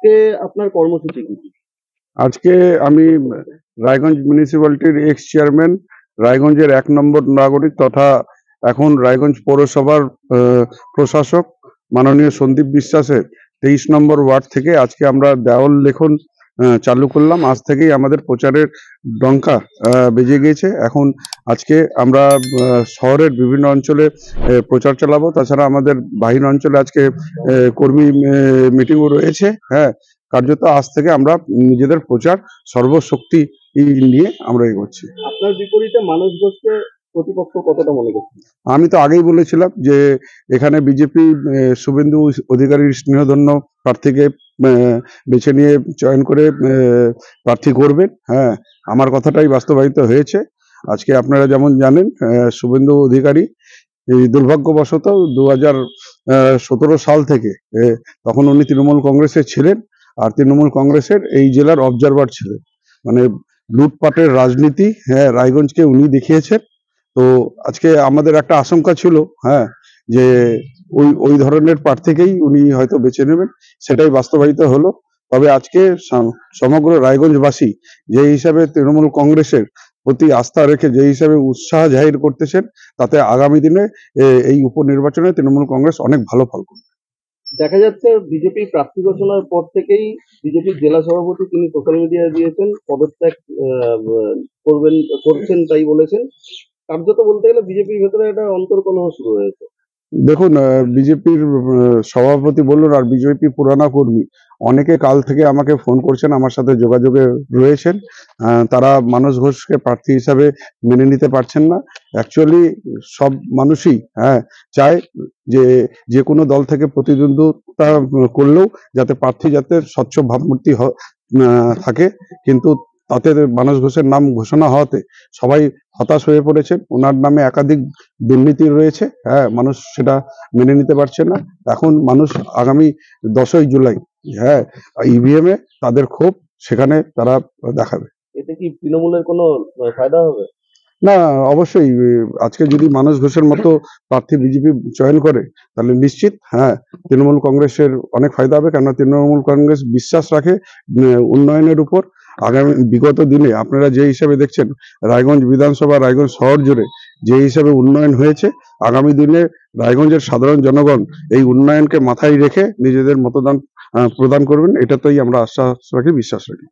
আজকে আপনার কর্মসূচি কি? আজকে আমি রায়গঞ্জ মিউনিসিপ্যালিটির এক্স চেয়ারম্যান, রায়গঞ্জের 1 নম্বর নাগরিক তথা এখন রায়গঞ্জ পৌরসভার প্রশাসক মাননীয় সন্দীপ বিশ্বাসের 23 নম্বর ওয়ার্ড থেকে আজকে আমরা দেওয়াল লেখন চালু করলাম। আজ থেকেই আমাদের প্রচারের ডঙ্কা বেজে গিয়েছে। এখন আজকে আমরা শহরের বিভিন্ন অঞ্চলে প্রচার চালাবো। তাছাড়া আমাদের বাহির অঞ্চলে আজকে কর্মী মিটিংও রয়েছে। হ্যাঁ, কার্যত আজ থেকে আমরা নিজেদের প্রচার সর্বশক্তি নিয়ে আমরা এগোচ্ছি। আপনার বিপরীতে মানস ঘোষকে প্রতিপক্ষ কতটা মনে করছেন? আমি তো আগেই বলেছিলাম যে এখানে বিজেপি শুভেন্দু অধিকারীর স্নেহধন্য প্রার্থীকে বেছে নিয়ে চয়ন করে প্রার্থী করবেন। হ্যাঁ, আমার কথাটাই বাস্তবায়িত হয়েছে। আজকে আপনারা যেমন জানেন, শুভেন্দু অধিকারী এই দুর্ভাগ্যবশত 2017 সাল থেকে তখন উনি তৃণমূল কংগ্রেসে ছিলেন, আর তৃণমূল কংগ্রেসের এই জেলার অবজারভার ছিলেন। মানে লুটপাটের রাজনীতি রায়গঞ্জকে উনি দেখিয়েছেন। তো আজকে আমাদের একটা আশঙ্কা ছিল, হ্যাঁ, যে ওই ধরনের প্রার্থীকেই উনি হয়তো বেছে নেবেন, সেটাই বাস্তবায়িত হলো। তবে আজকে সমগ্র রায়গঞ্জবাসী যে হিসাবে তৃণমূল কংগ্রেসের প্রতি আস্থা রেখে যে হিসাবে উৎসাহ জাহির করতেছেন, তাতে আগামী দিনে এই উপনির্বাচনে তৃণমূল কংগ্রেস অনেক ভালো ফল করবে। দেখা যাচ্ছে বিজেপি প্রার্থী ঘোষণার পর থেকেই বিজেপির জেলা সভাপতি তিনি সোশ্যাল মিডিয়ায় দিয়েছেন পদত্যাগ করছেন, তাই বলেছেন। কার্যত বলতে গেলে বিজেপির ভেতরে একটা অন্তর্কলহ শুরু হয়েছে। দেখুন, বিজেপির সভাপতি বলুন আর বিজেপি পুরানা কর্মী অনেকে কাল থেকে আমাকে ফোন করছেন, আমার সাথে যোগাযোগে রয়েছেন। তারা মানস ঘোষকে প্রার্থী হিসাবে মেনে নিতে পারছেন না। অ্যাকচুয়ালি সব মানুষই চায় যে কোনো দল থেকে প্রতিদ্বন্দ্বিতা করলেও যাতে প্রার্থী যাতে স্বচ্ছ ভাবমূর্তি থাকে, কিন্তু তাতে মানস ঘোষের নাম ঘোষণা হওয়াতে সবাই হতাশ হয়ে পড়েছে। ওনার নামে একাধিক দুর্নীতি রয়েছে। হ্যাঁ, মানুষ সেটা মেনে নিতে পারছে না। এখন মানুষ আগামী 10ই জুলাই ইভিএম এ তাদের ক্ষোভ সেখানে তারা দেখাবে। এতে কি তৃণমূলের কোনো ফায়দা হবে? না, অবশ্যই আজকে যদি মানস ঘোষের মতো প্রার্থী বিজেপি চয়ন করে তাহলে নিশ্চিত তৃণমূল কংগ্রেসের অনেক ফায়দা হবে। কেননা তৃণমূল কংগ্রেস বিশ্বাস রাখে উন্নয়নের উপর। আগামী বিগত দিনে আপনারা যে হিসাবে দেখছেন রায়গঞ্জ বিধানসভা, রায়গঞ্জ শহর জুড়ে যে হিসাবে উন্নয়ন হয়েছে, আগামী দিনে রায়গঞ্জের সাধারণ জনগণ এই উন্নয়নকে মাথায় রেখে নিজেদের মতদান প্রদান করবেন, এটাতেই আমরা আশ্বাস রাখি, বিশ্বাস রাখি।